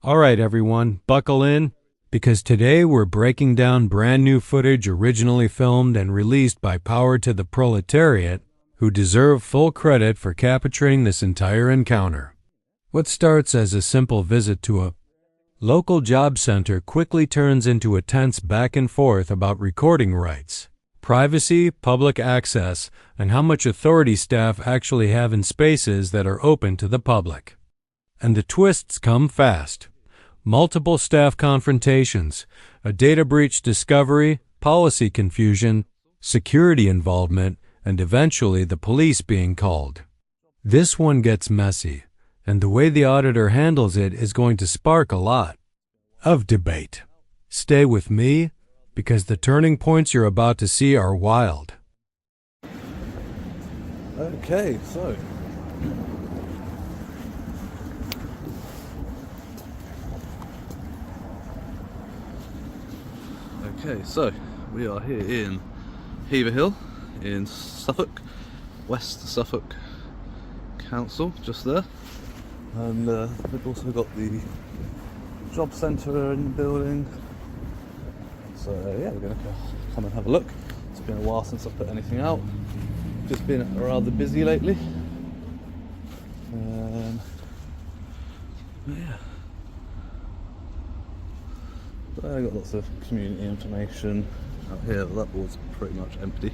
All right, everyone, buckle in, because today we're breaking down brand new footage originally filmed and released by Power to the Proletariat, who deserve full credit for capturing this entire encounter. What starts as a simple visit to a local job center quickly turns into a tense back and forth about recording rights, privacy, public access, and how much authority staff actually have in spaces that are open to the public. And the twists come fast. Multiple staff confrontations, a data breach discovery, policy confusion, security involvement, and eventually the police being called. This one gets messy, and the way the auditor handles it is going to spark a lot of debate. Stay with me, because the turning points you're about to see are wild. Okay, so we are here in Haverhill in Suffolk, West Suffolk Council, just there, and we've also got the job centre in the building. So yeah, we're going to come and have a look. It's been a while since I've put anything out. Just been rather busy lately. Yeah. So I've got lots of community information out here. That board's pretty much empty.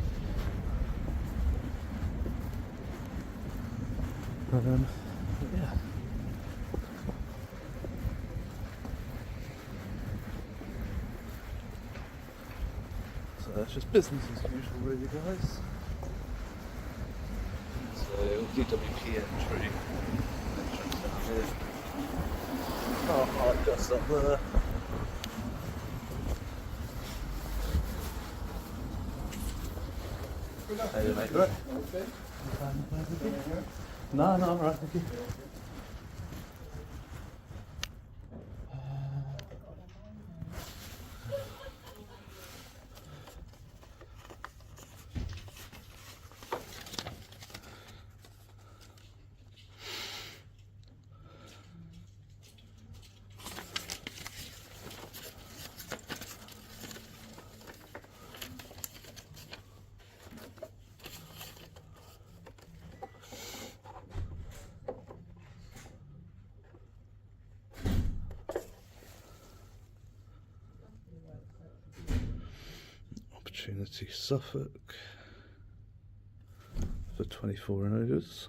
Yeah. So it's just business as usual, really, guys. So DWP entry. Entrance down here. Car park just up there. How you doing, mate? Right? Okay. No, I'm alright, thank you. Opportunity Suffolk for 24 and overs.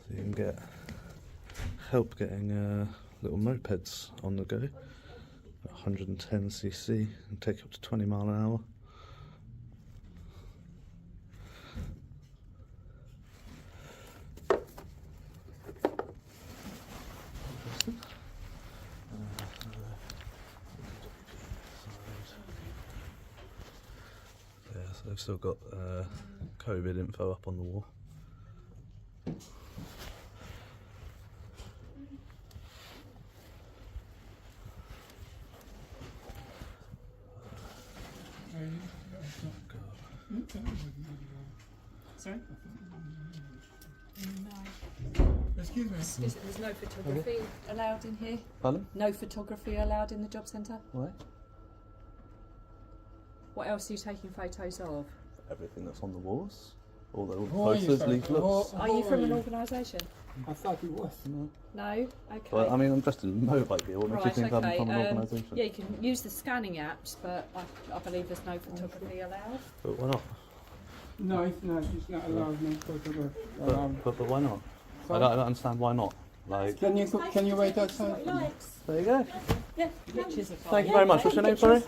You can get help getting little mopeds on the go at 110cc and take up to 20 mile an hour. Yeah, so they've still got COVID info up on the wall. Sorry? Excuse me. There's no photography allowed in here. Pardon? No photography allowed in the job centre. Why? What else are you taking photos of? Everything that's on the walls. All the Who are you, posters, sir? leaflets. Are you from an organisation? I thought you was. No? Okay. Well, I mean, I'm dressed in mobile gear. What makes you Right, think I'm okay. from an organisation? Yeah, you can use the scanning apps, but I believe there's no photography allowed. But why not? No, it's not. It's not allowed. No photograph allowed. But why not? So- I don't understand why not. Like, Can you wait outside? there you go. Yeah, pictures are fine. Thank you very much. What's your name, sorry?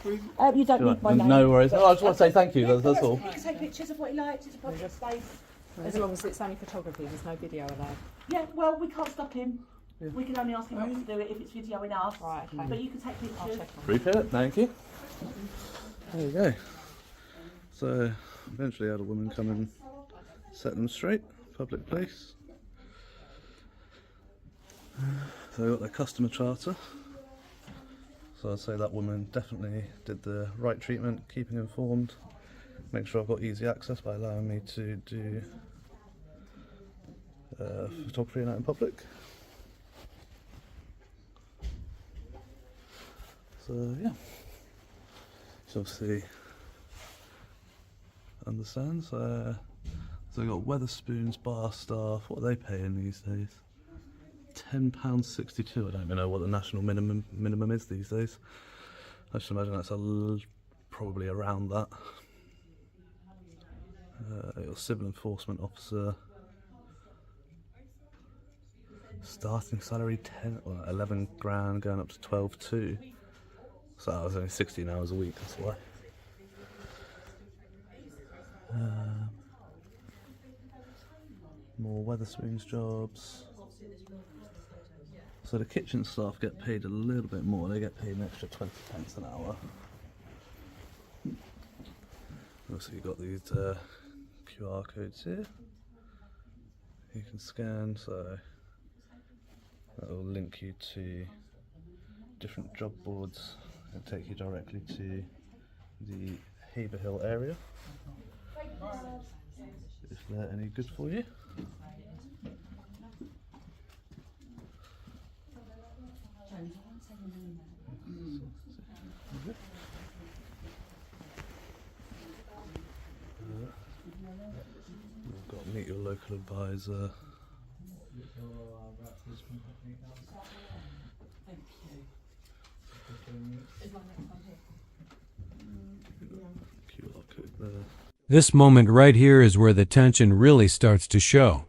You don't need my name. No worries. Oh, I just want to say thank you. That's all. You can take pictures of what you like, it's a public space. As long as it's only photography, there's no video allowed. Yeah, well, we can't stop him. Yeah. We can only ask him not to do it if it's video enough. Right, okay. But you can take I'll pictures. check on Appreciate it. Thank you. There you go. So eventually had a woman come and set them straight, public place. So they got their customer charter. So I'd say that woman definitely did the right treatment, keeping informed, make sure I've got easy access by allowing me to do photography and out in public. So yeah, so obviously understands. So we got Weatherspoons bar staff. What are they paying these days? £10.62. I don't even know what the national minimum is these days. I should imagine that's probably around that. Your civil enforcement officer. Starting salary 11 grand, going up to 12.2. So that was only 16 hours a week. That's why. More Weatherspoons jobs. So the kitchen staff get paid a little bit more. They get paid an extra 20 pence an hour. Also, you've got these QR codes here. You can scan, so that will link you to different job boards and take you directly to the Haverhill area. If they're any good for you. You've got to meet your local advisor. QR code there. This moment right here is where the tension really starts to show.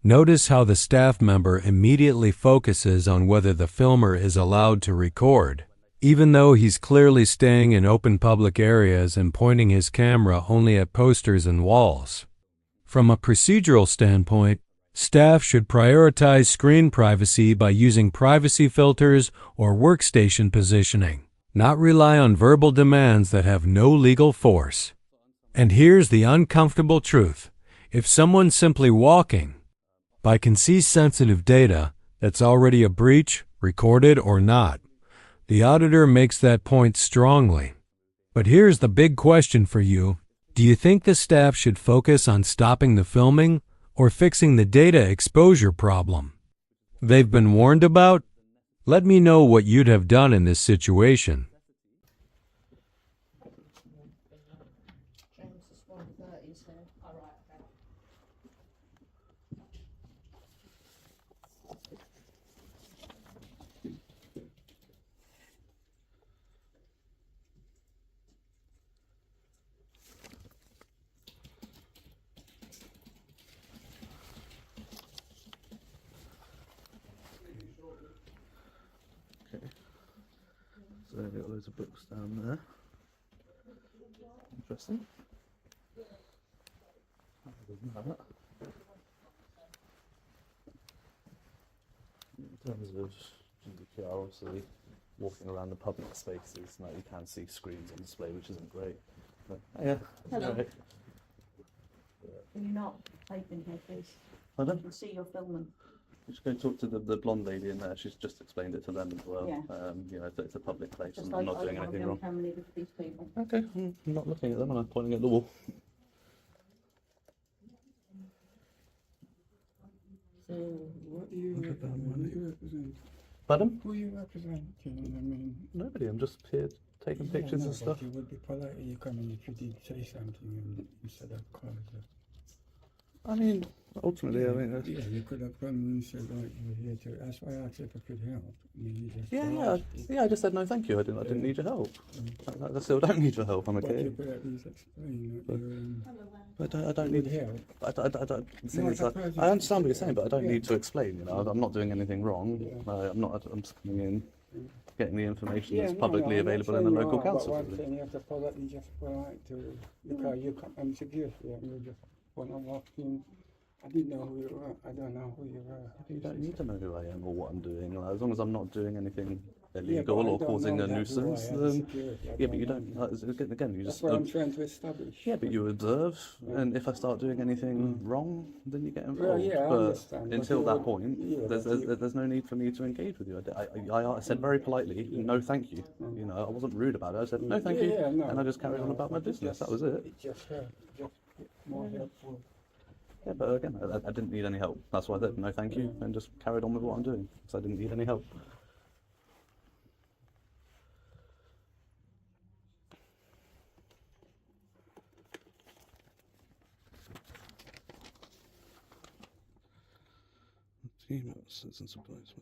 Notice how the staff member immediately focuses on whether the filmer is allowed to record, even though he's clearly staying in open public areas and pointing his camera only at posters and walls. From a procedural standpoint, staff should prioritize screen privacy by using privacy filters or workstation positioning, not rely on verbal demands that have no legal force. And here's the uncomfortable truth. If someone's simply walking, by sensitive data that's already a breach, recorded or not, the auditor makes that point strongly. But here's the big question for you. Do you think the staff should focus on stopping the filming or fixing the data exposure problem they've been warned about? Let me know what you'd have done in this situation. So we've got loads of books down there. Interesting. Other than that, in terms of GDPR, obviously walking around the public spaces, now you can see screens on display, which isn't great. But, yeah. Hello. Right. Can you not type in here, please? I Pardon? can see your filming. Just go talk to the blonde lady in there. She's just explained it to them as well. Yeah. You know, it's a public place Just and like I'm not doing anything wrong. family with these people. Okay, I'm not looking at them and I'm pointing at the wall. So, what do you represent? Pardon? Who are you representing? I mean, Nobody, I'm just here taking pictures and stuff. You would be polite if you come in if you did say something instead of close it. I mean, ultimately, I mean, Yeah, you could have come and said, like, you're here to. That's why I asked if I could help. I mean, you just yeah, I just said no, thank you. I didn't need your help. I still don't need your help. I'm But okay. you could at least explain that But I don't need help. I don't. The thing No, is, it's a person. I understand what you're saying, but I don't Yeah. need to explain. You know, I'm not doing anything wrong. Yeah. I'm not. I'm just coming in, getting the information Yeah, that's no, publicly I'm not available in saying the you local are, but council. one thing you have to politely just polite to, because you come and security and you just when I walked in, I didn't know who you were. I don't know who you were. You don't need to know who I am or what I'm doing. Like, as long as I'm not doing anything illegal but I or don't causing know a that, do I, nuisance, as a then security? I yeah, but you know don't. that. Again, you That's just what I'm trying to establish. yeah, but you observe, and if I start doing anything wrong, then you get Well, involved. yeah, I But understand. But until you that would, point, yeah, there's, but you, there's no need for me to engage with you. I said very politely, no, thank you. You know, I wasn't rude about it. I said no, thank yeah, you, yeah, no, and I just carried on no, about my but business. That was it. It just helped, just more helpful. Yeah, but again, I didn't need any help. That's why I said no, thank you, and just carried on with what I'm doing because I didn't need any help. Team assets and supplies.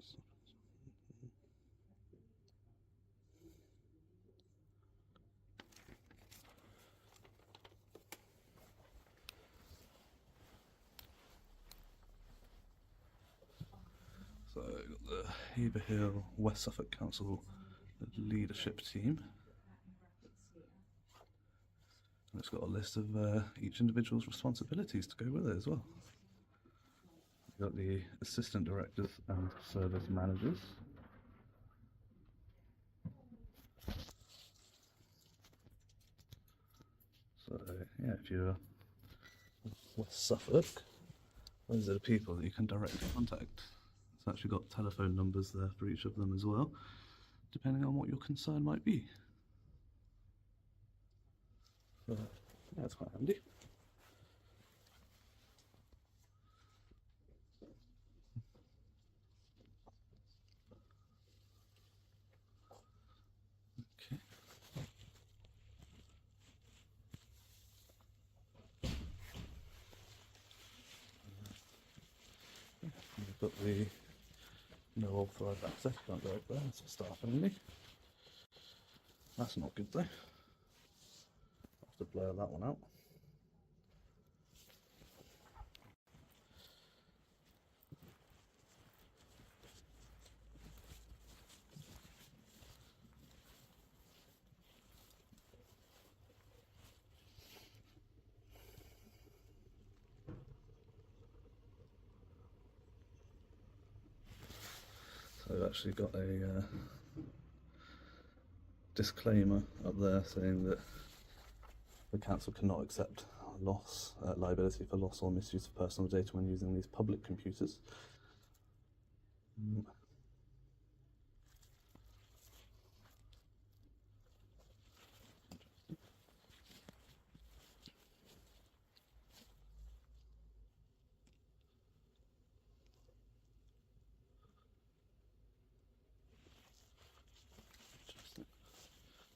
So I've got the Haverhill West Suffolk Council leadership team. And it's got a list of each individual's responsibilities to go with it as well. You've got the assistant directors and service managers. So yeah, if you're West Suffolk, those are the people that you can directly contact. It's actually got telephone numbers there for each of them as well, depending on what your concern might be. So yeah, it's quite handy. Okay. We've got the no authorised access, can't go over there, that's for staff only. That's not good though. I'll have to blur that one out. So I've actually got a disclaimer up there saying that the council cannot accept loss, liability for loss or misuse of personal data when using these public computers.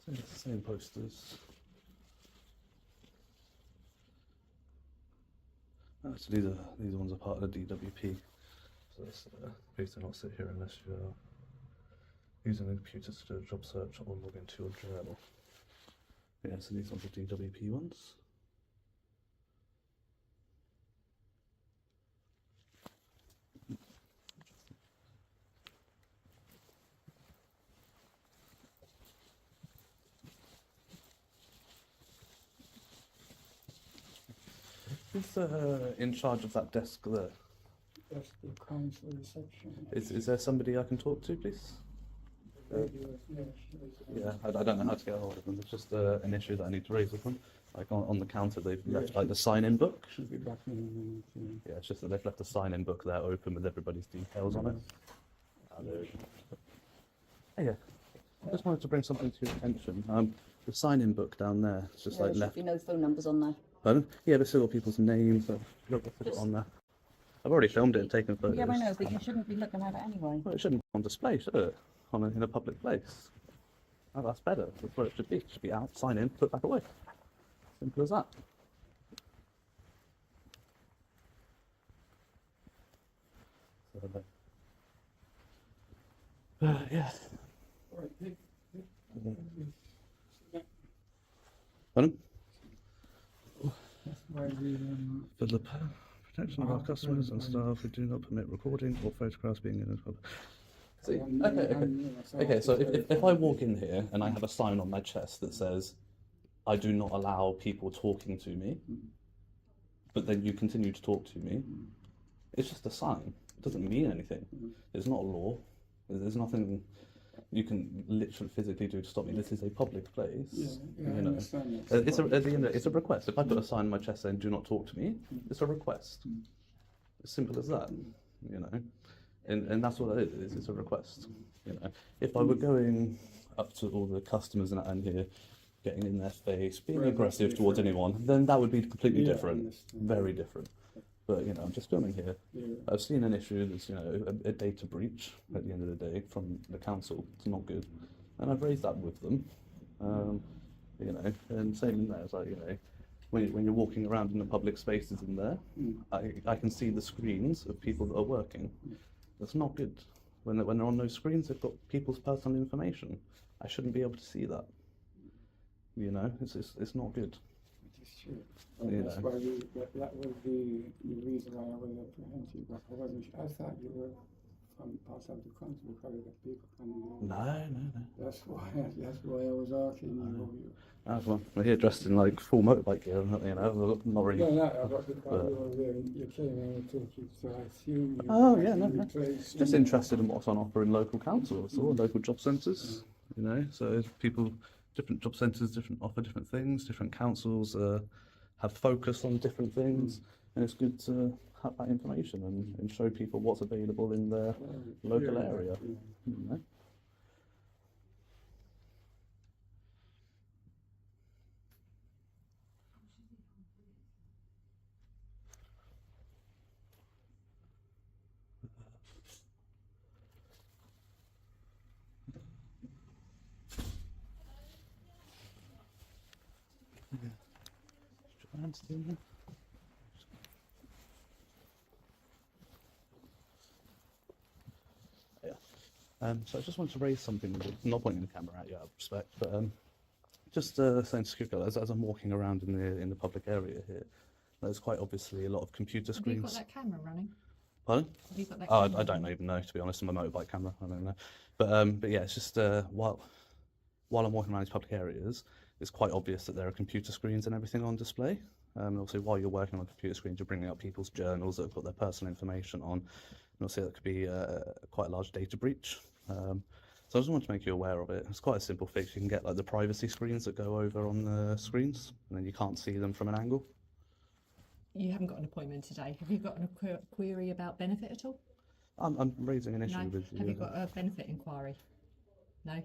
It's the same posters. So these ones are part of the DWP. So it's, please do not sit here unless you're using the computer to do a job search or log into your journal. Yeah, so these ones are DWP ones. Who's in charge of that desk there? That's the council reception. Is there somebody I can talk to, please? Yeah, I don't know how to get a hold of them. It's just an issue that I need to raise with them. Like on the counter, they've left like the sign-in book. Should be back in a minute. Yeah, it's just that they've left the sign-in book there open with everybody's details on it. Hey, yeah, I just wanted to bring something to your attention. The sign-in book down there, it's just like There left. should be no phone numbers on there. Pardon? Yeah, there's still got people's names. So you've got to put it on there. I've already filmed it and taken photos. Yeah, I know, but you shouldn't be looking at it anyway. Well, it shouldn't be on display, should it? In a public place. Oh, that's better. That's where it should be. It should be out, sign in, put back away. Simple as that. So, yeah. Pardon? Why we, For the protection of our customers and staff, we do not permit recording or photographs being in a public. See, okay. So if I walk in here and I have a sign on my chest that says, "I do not allow people talking to me," but then you continue to talk to me, it's just a sign. It doesn't mean anything. It's not a law. There's nothing. you can literally physically do to stop me. This is a public place. Yeah, You I know. understand that. It's at the end it's a request. If I put a sign on my chest saying "Do not talk to me," it's a request. As simple as that. You know, and that's what it is. It's a request. You know, if I were going up to all the customers and here, getting in their face, being Right, aggressive that's towards anyone, then that would be completely Yeah, I different, understand. very different. But you know, I'm just filming here. Yeah. I've seen an issue that's, you know, a data breach at the end of the day from the council. It's not good, and I've raised that with them. You know, and same in there. It's like, you know, when you're walking around in the public spaces in there, I can see the screens of people that are working. That's not good. When they're on those screens, they've got people's personal information. I shouldn't be able to see that. You know, it's not good. It is true. You That's know. why that was the reason why I was apprehensive. But I wasn't sure. I thought you were from part of the country because of the people coming in. No. That's why I was asking you. Well, we're here dressed in like full motorbike gear, you know, not really. No, but because you were wearing, you came in and took it, so I assume you. Oh yeah, no. Replaced Just interested in what's on offer in local councils or local job centres. You know, so people, different job centres, offer different things. Different councils have focus on different things, and it's good to have that information and show people what's available in their local area. You know? So I just wanted to raise something, not pointing the camera at you out of respect, but just saying to security guard, as I'm walking around in the public area here, there's quite obviously a lot of computer Have you got screens. that camera running? Pardon? Have you got that Oh, camera I don't running? even know, to be honest, on my motorbike camera, I don't know. But yeah, it's just while I'm walking around these public areas, it's quite obvious that there are computer screens and everything on display. And also, while you're working on computer screens, you're bringing up people's journals that have got their personal information on. And also, that could be quite a large data breach. So I just wanted to make you aware of it. It's quite a simple fix. You can get like the privacy screens that go over on the screens, and then you can't see them from an angle. You haven't got an appointment today. Have you got a query about benefit at all? I'm raising an issue No. with you. Have you got a benefit inquiry? No?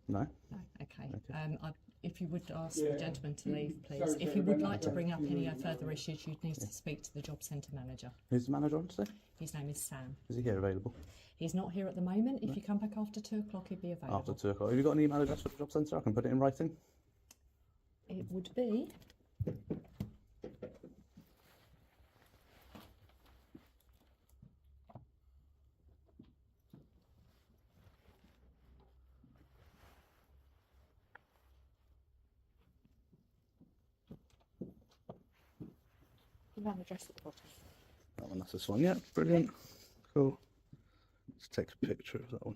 No? No. Okay. Okay. If you would ask Yeah. the gentleman to leave, please. Sorry, If sorry, you would but like to no, bring up any yeah. further issues, you'd need to speak to the job centre manager. Who's the manager on today? His name is Sam. Is he here available? He's not here at the moment. If you come back after 2 o'clock, he'd be available. After 2 o'clock. Have you got an email address for the job centre? I can put it in writing. It would be email address at the bottom. That one, that's this one. Yeah, brilliant. Cool. Let's take a picture of that one.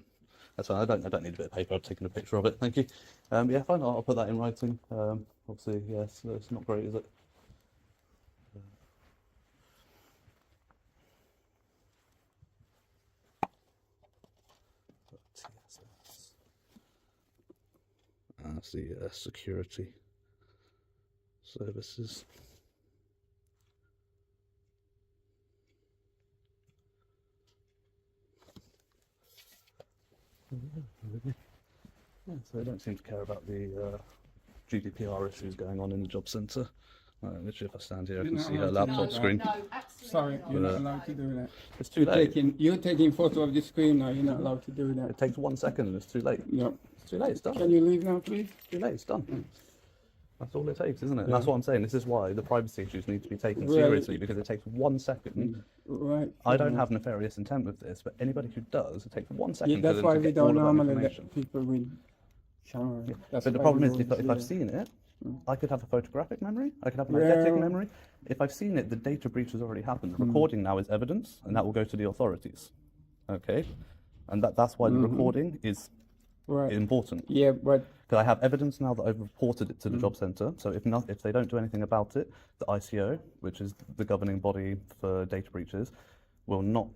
That's fine. I don't need a bit of paper. I've taken a picture of it. Thank you. Yeah, fine. I'll put that in writing. Obviously, yes, it's not great, is it? TSS. That's the security services. Yeah, so they don't seem to care about the GDPR issues going on in the job centre. Literally, if I stand here, I can You're see not her allowed to laptop do screen. No, absolutely Sorry, not. you're not But, allowed to do that. It's too late. You're taking photo of the screen now. You're not allowed to do that. It takes 1 second and it's too late. No. It's too late, it's done. Can you leave now, please? Too late, it's done. That's all it takes, isn't it? And that's what I'm saying. This is why the privacy issues need to be taken Right. seriously, because it takes 1 second. Right. I don't have nefarious intent with this, but anybody who does, it takes 1 second Yeah, for that's them why to we get don't all of that normally information. let people with camera. That's But the why problem we is, if always I've do seen it, I could have a photographic memory, I could have an Yeah. eidetic memory. If I've seen it, the data breach has already happened. The recording now is evidence, and that will go to the authorities. Okay? And that's why the recording is that. Right. important. Yeah, but Because I have evidence now that I've reported it to the job centre. So if they don't do anything about it, the ICO, which is the governing body for data breaches, will not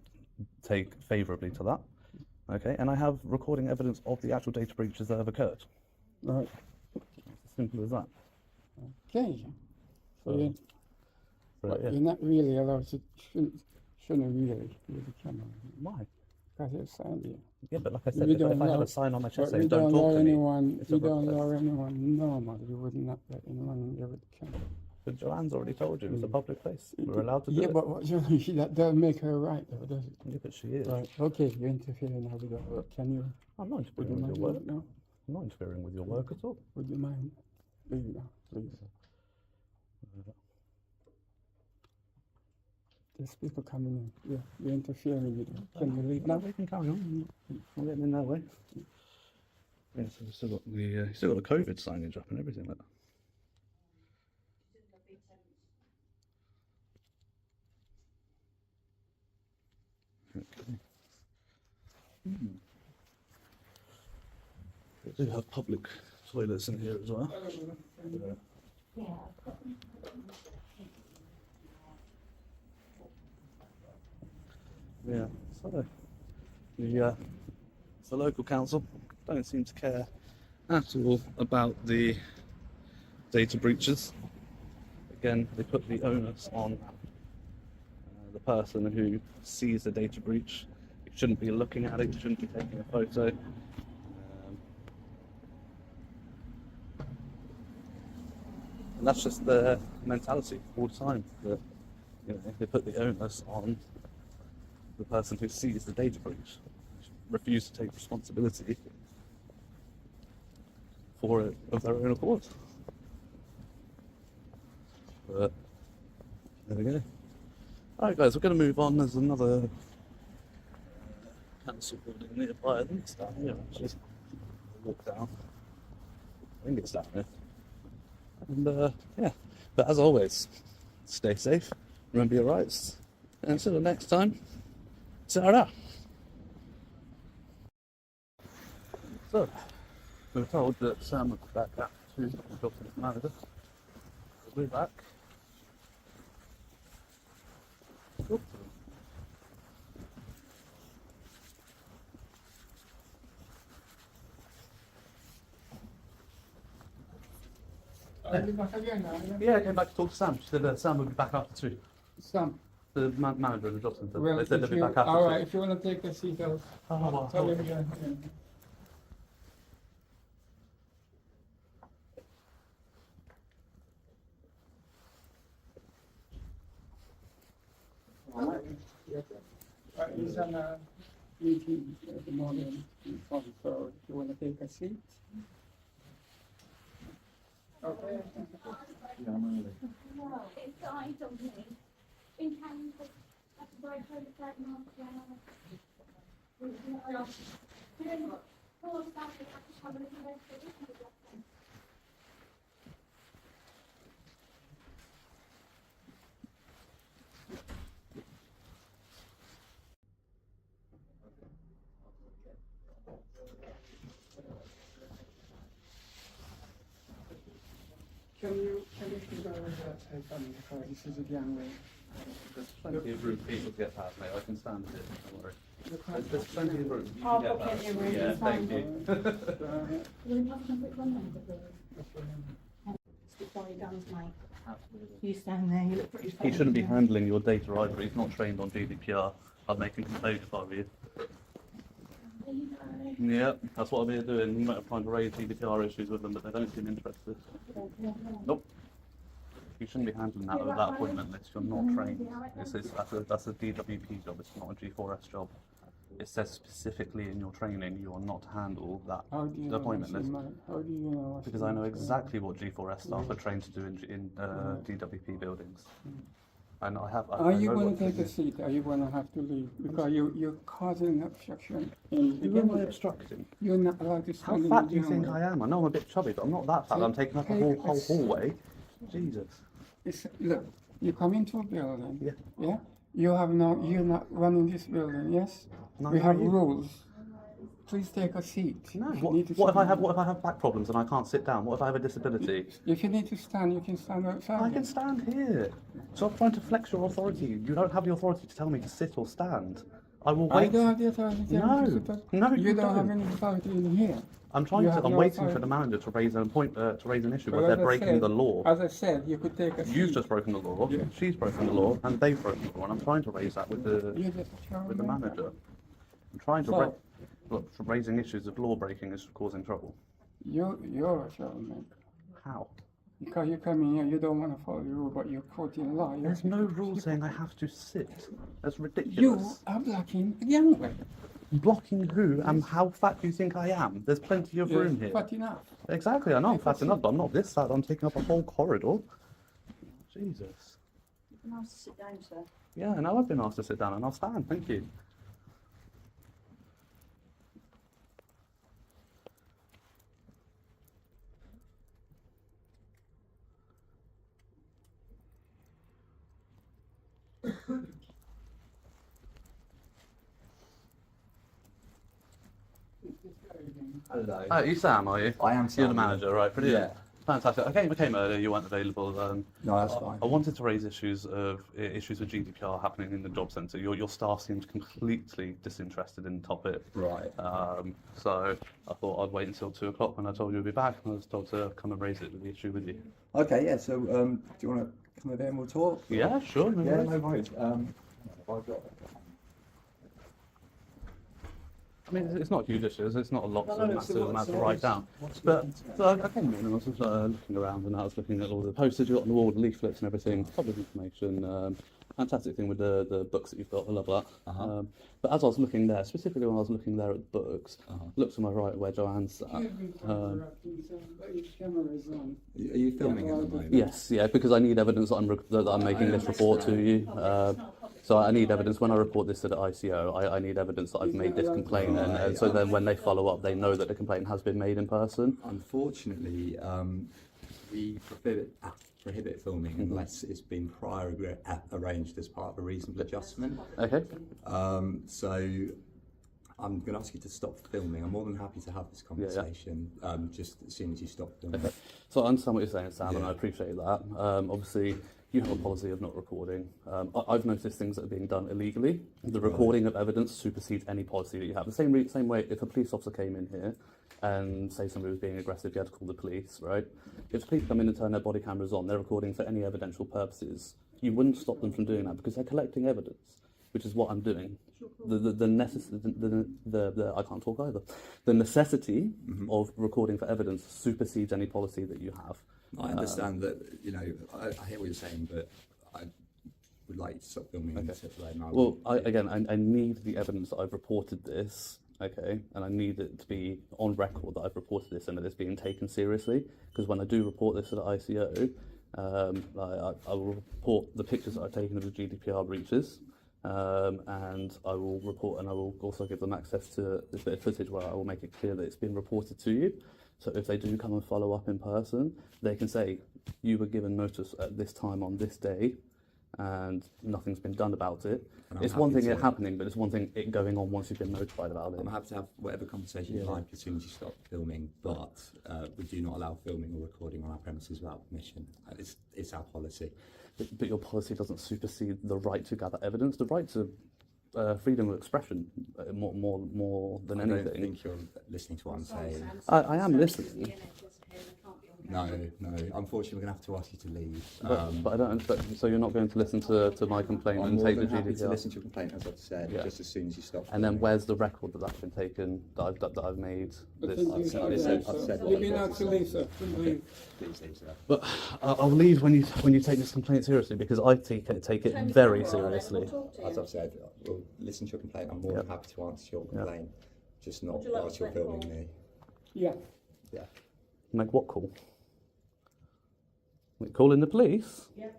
take favourably to that. Okay, and I have recording evidence of the actual data breaches that have occurred. Right. It's as simple as that. Okay. So, But yeah. you're not really allowed to, shouldn't really use the camera. Why? Because it's signed here. Yeah, but like I said, We if I don't have allow- a sign on my But chest we saying don't don't talk allow to me, anyone, it's we a don't request. allow anyone normal. We would not let anyone in there with the camera. But Joanne's already told you it's a public place. We're allowed to do Yeah, it. but what, that doesn't make her right, though, does it? Yeah, but she is. Right. Okay, you're interfering now with your work. Can you? I'm not Would you interfering with mind? your work. No. I'm not interfering with your work at all. Would you mind? Leave now, please. There's people coming in. Yeah, you're interfering with them. Can you leave No, now? we can carry on. I'm getting in that way. Yeah, so we've still got the COVID signage up and everything like that. Okay. We do have public toilets in here as well. Yeah, so the local council don't seem to care at all about the data breaches. Again, they put the onus on the person who sees the data breach. You shouldn't be looking at it, you shouldn't be taking a photo. And that's just their mentality all the time. That, they put the onus on the person who sees the data breach. Refuse to take responsibility for it of their own accord. But there we go. Alright guys, we're going to move on. There's another council building nearby. I think it's down here actually. Walk down. I think it's down here. And yeah, but as always, stay safe, remember your rights, and until the next time, ta-ra! So, we were told that Sam would be back at 2 to talk to his manager. We'll be back. Talk to him. Are you back again now? Yeah, I came back to talk to Sam. She said Sam would be back after 2. Sam. The manager of the job centre. Well, They said they'd be back after 2. all right, if you want to take a seat, I'll well, tell him you're here. He's on a meeting at the moment, so if you want to take a seat. Okay. It's I don't know. In time, that's why I heard that month. Can you figure out that I come because this is a young way. There's plenty of room for people to get past, mate. I can stand it, don't worry. There's plenty of room. You Oh, can get plenty past. of room, Yeah, it's thank fine. you. Will you have a quick one then? Before he goes, Mike. You stand there, you look pretty He shouldn't be handling your data either. He's not trained on GDPR. I'd make him complain if I were you. Yeah, that's what I'm here doing. You might have tried to raise GDPR issues with them, but they don't seem interested. Nope. You shouldn't be handling that with that appointment list. You're not trained. That's a DWP job. It's not a G4S job. It says specifically in your training you are not to handle that How do you know appointment what's in list. my- How do you know what's Because in I know my- exactly what G4S staff are trained to do in DWP buildings. And I have. Are you know going what to take to a do. seat? Are you going to have to leave? Because you're causing obstruction. In the Who am I beginning. obstructing? You're not allowed to How stand in fat the do you think doorway. I am? I know I'm a bit chubby, but I'm not that fat. I'm taking up a whole hallway. Jesus. Look, you come into a building. Yeah. Yeah. You're not running this building. Yes. No, We no, have you- rules. Please take a seat. No. If you need to What if I stand- have back problems and I can't sit down? What if I have a disability? If you need to stand, you can stand outside. I can stand here. Stop trying to flex your authority. You don't have the authority to tell me to sit or stand. I will I wait. don't have the authority to tell you to No, you you don't have don't. any authority in here. I'm trying You to. have I'm no waiting for authority. the manager to raise an issue Well, where as they're I breaking said- the law. As I said, you could take a You've seat. just broken the law. Yeah. She's broken the law, and they've broken the law. And I'm trying to raise that with the You're just a child with the maker. manager. I'm trying to So- look, raising issues of law breaking is causing trouble. You're a troublemaker. How? Because you come in here, you don't want to follow the rule, but you're quoting law. There's no rule saying I have to sit. That's You ridiculous. are blocking the gangway. Blocking who and how fat do you think I am? There's plenty of room here. Fat enough. Exactly, I know I'm fat enough, but I'm not this fat. I'm taking up a whole corridor. Jesus. Nice to sit down, sir. Yeah, now I've been asked to sit down and I'll stand. Thank you. Hello. You Sam, are you? I am You're Sam, the manager, right? Brilliant. Yeah. Fantastic. I came earlier. You weren't available. No, that's fine. I wanted to raise issues with GDPR happening in the job centre. Your staff seemed completely disinterested in the topic. Right. So I thought I'd wait until 2 o'clock when I told you we'd be back, and I was told to come and raise the issue with you. Okay, yeah, so do you want to come over here and we'll talk? Yeah, sure. No Yeah, worries. no worries. I've got... I mean, it's not huge issues. It's not a lot No, of no, massive so amount to what's- write down. But so I came in and I was just, looking around, and I was looking at all the posters you've got on the wall, the leaflets and everything, public information. Fantastic thing with the books that you've got. I love that. Uh-huh. But as I was looking there, specifically when I was looking there at the books, Uh-huh. looked to my right where Joanne's sat. Excuse me for interrupting, sir, but your camera is on. Are you filming at the moment? Yes, yeah, because I need evidence that I'm making this report to you. So I need evidence when I report this to the ICO. I need evidence that I've made this complaint, and so then when they follow up, they know that the complaint has been made in person. Unfortunately, we prohibit filming unless it's been arranged as part of a reasonable adjustment. Okay. So I'm going to ask you to stop filming. I'm more than happy to have this conversation just as soon as you stop filming. Okay. So I understand what you're saying, Sam, and Yeah. I appreciate that. Obviously, you have a policy of not recording. I've noticed things that are being done illegally. The recording of evidence supersedes any policy that you have. The same way, if a police officer came in here and say somebody was being aggressive, you had to call the police, right? If the police come in and turn their body cameras on, they're recording for any evidential purposes. You wouldn't stop them from doing that because they're collecting evidence, which is what I'm doing. I can't talk either. The necessity of recording for evidence supersedes any policy that you have. I understand that, I hear what you're saying, but I would like you to stop filming and sit there now. Well, I need the evidence that I've reported this, okay, and I need it to be on record that I've reported this and that it's being taken seriously, because when I do report this to the ICO, I will report the pictures that I've taken of the GDPR breaches, and I will report, and I will also give them access to this bit of footage where I will make it clear that it's been reported to you. So if they do come and follow up in person, they can say, you were given notice at this time on this day, and nothing's been done about it. And I'm It's one happy thing it to- happening, but it's one thing it going on once you've been notified about it. I'm happy to have whatever conversation you Yeah. like as soon as you stop filming, but we do not allow filming or recording on our premises without permission. It's our policy. But your policy doesn't supersede the right to gather evidence, the right to freedom of expression, more than I don't anything. think you're listening to what I'm saying. I am listening. No. Unfortunately, we're going to have to ask you to leave. But I don't understand. So you're not going to listen to my complaint I'm and more take the than happy to GDPR? listen to your complaint, as I've said, Yeah. just as soon as you stop. And then filming. where's the record that that's been taken, that I've made? But This? then you I've have said- that, I've sir. said what You've I've been got out to to leave, sir. Leave. Please leave, sir. But I'll leave when you take this complaint seriously, because I take it very seriously. As I've said, we'll listen to your complaint. I'm more than happy to answer your complaint, just not you like whilst you're to make filming me. Yeah. Yeah. Make what call? Calling the police? Yeah.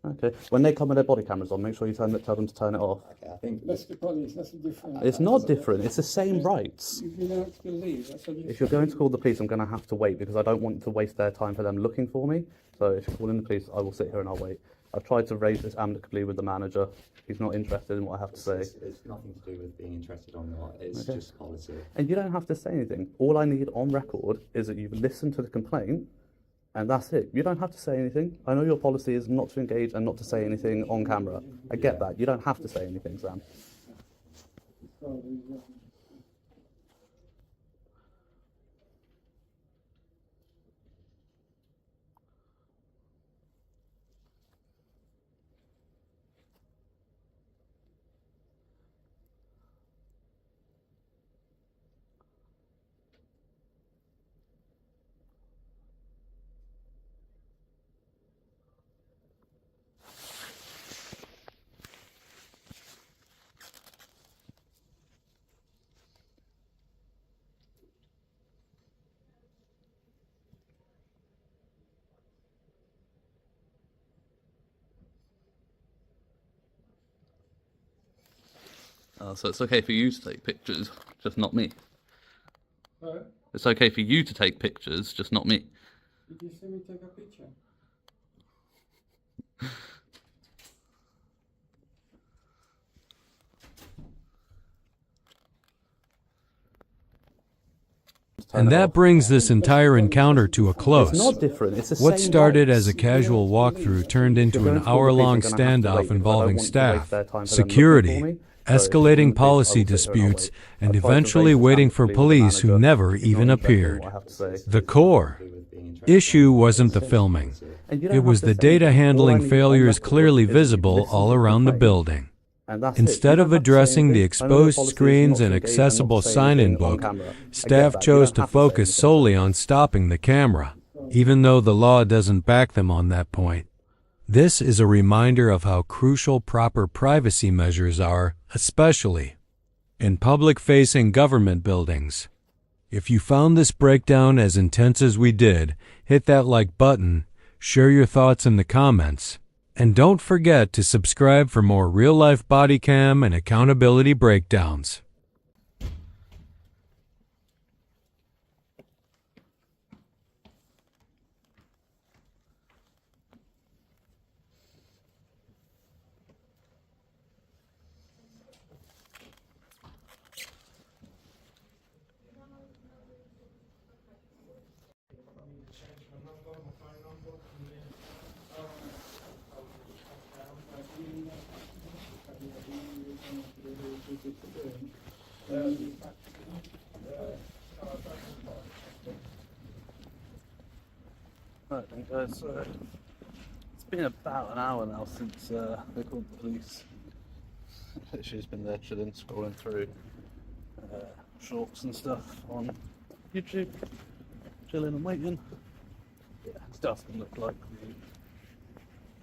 Okay. When they come with their body cameras on, make sure you tell them to turn it off. Okay, I think That's the police, that's the difference. It's not different. It's the same rights. You've been out to leave, that's what you If you're going to call the police, I'm going to have to wait because I don't want to waste their time for them looking for me. So if you're calling the police, I will sit here and I'll wait. I've tried to raise this amicably with the manager. He's not interested in what I have to say. it's nothing to do with being interested or not. It's Okay. just policy. And you don't have to say anything. All I need on record is that you've listened to the complaint, and that's it. You don't have to say anything. I know your policy is not to engage and not to say anything on camera. I get that. You don't have to say anything, Sam. So So it's okay for you to take pictures, just not me. Alright, It's okay for you to take pictures, just not me. did you see me take a picture? And that brings this entire encounter to a close. It's not different. It's the What same started rights. as a casual walkthrough turned into an hour-long standoff involving staff, security, escalating policy disputes, and eventually waiting for police who never even appeared. The core issue wasn't the filming. It was the data handling failures clearly visible all around the building. Instead of addressing the exposed screens and accessible sign-in book, staff chose to focus solely on stopping the camera, even though the law doesn't back them on that point. This is a reminder of how crucial proper privacy measures are, especially in public-facing government buildings. If you found this breakdown as intense as we did, hit that like button, share your thoughts in the comments, and don't forget to subscribe for more real-life body cam and accountability breakdowns. Right then guys, it's been about an hour now since they called the police. She's been there chilling, scrolling through shorts and stuff on YouTube, chilling and waiting. Yeah, it doesn't look like the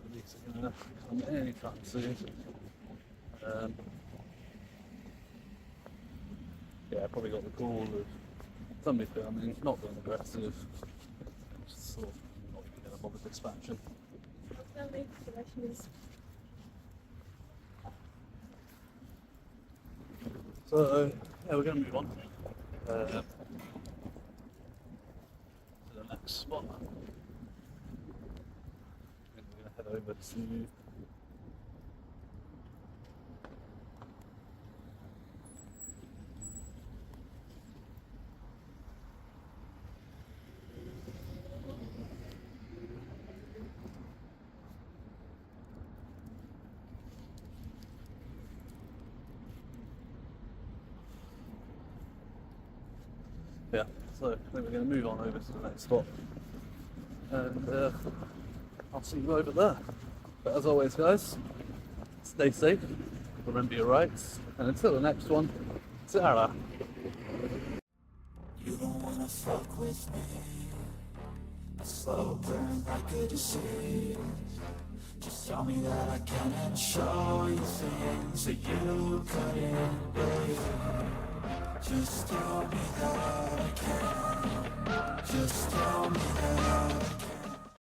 police are going to come anytime soon. Yeah, I probably got the call of somebody filming, not being aggressive, just sort of not even going to bother dispatching. So, yeah, we're going to move on to the next spot. And we're going to head over to yeah, so I think we're going to move on over to the next spot, and I'll see you over there. But as always guys, stay safe, remember your rights, and until the next one, ta-ra. You don't wanna fuck with me. A slow burn like a disease. Just tell me that I can and show you things that you couldn't believe. Just tell me that I can. Just tell me